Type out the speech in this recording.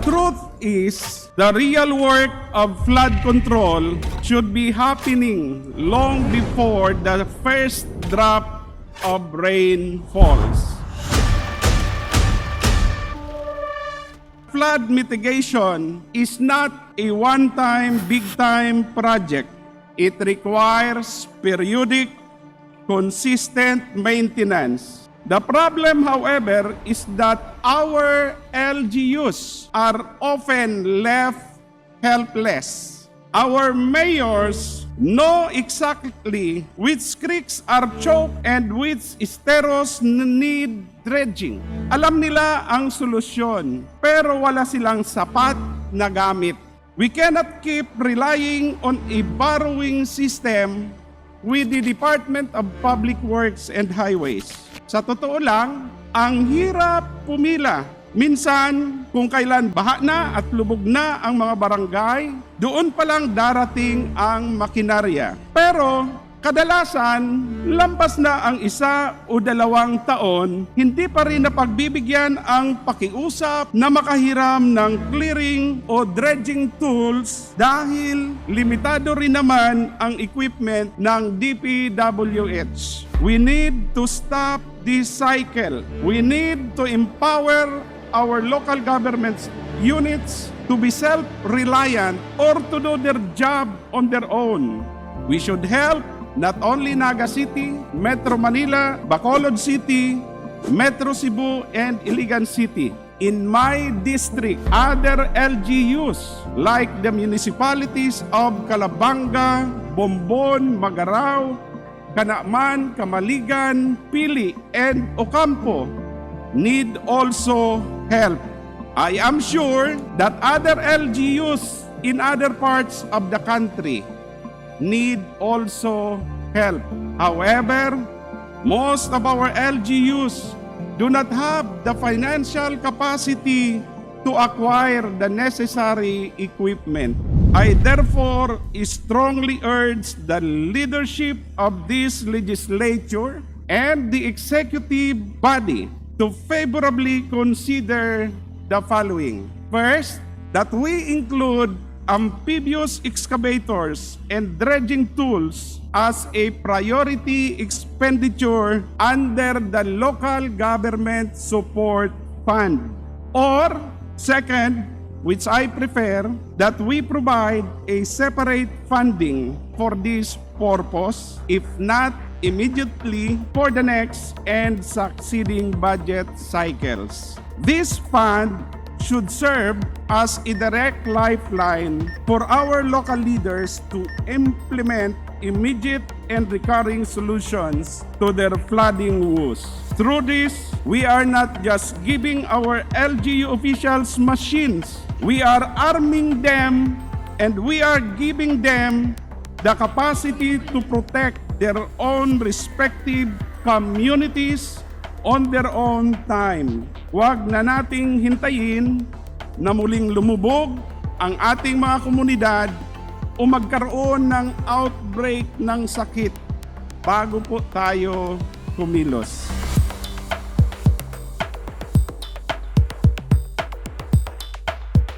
truth is, the real work of flood control should be happening long before the first drop of rain falls. Flood mitigation is not a one-time, big-time project. It requires periodic, consistent maintenance. The problem, however, is that our LGUs are often left helpless. Our mayors know exactly which creeks are choked and which esteros need dredging. Alam nila ang solusyon, pero wala silang sapat na gamit. We cannot keep relying on a borrowing system with the Department of Public Works and Highways. Sa totoo lang, ang hirap pumila. Minsan, kung kailan baha na at lubog na ang mga barangay, doon pa lang darating ang makinarya. Pero kadalasan, lampas na ang 1 o 2 taon, hindi pa rin napagbibigyan ang pakiusap na makahiram ng clearing o dredging tools dahil limitado rin naman ang equipment ng DPWH. We need to stop this cycle. We need to empower our local governments units to be self-reliant or to do their job on their own. We should help not only Naga City, Metro Manila, Bacolod City, Metro Cebu, and Iligan City. In my district, other LGUs like the municipalities of Calabanga, Bombon, Magarao, Canaaman, Camaligan, Pili, and Ocampo need also help. I am sure that other LGUs in other parts of the country need also help. However, most of our LGUs do not have the financial capacity to acquire the necessary equipment. I therefore strongly urge the leadership of this legislature and the executive body to favorably consider the following. First, that we include amphibious excavators and dredging tools as a priority expenditure under the local government support fund. Or, second, which I prefer, that we provide a separate funding for this purpose, if not immediately for the next and succeeding budget cycles. This fund should serve as a direct lifeline for our local leaders to implement immediate and recurring solutions to their flooding woes. Through this, we are not just giving our LGU officials machines, we are arming them and we are giving them the capacity to protect their own respective communities on their own time. Huwag na nating hintayin na muling lumubog ang ating mga komunidad o magkaroon ng outbreak ng sakit bago po tayo kumilos.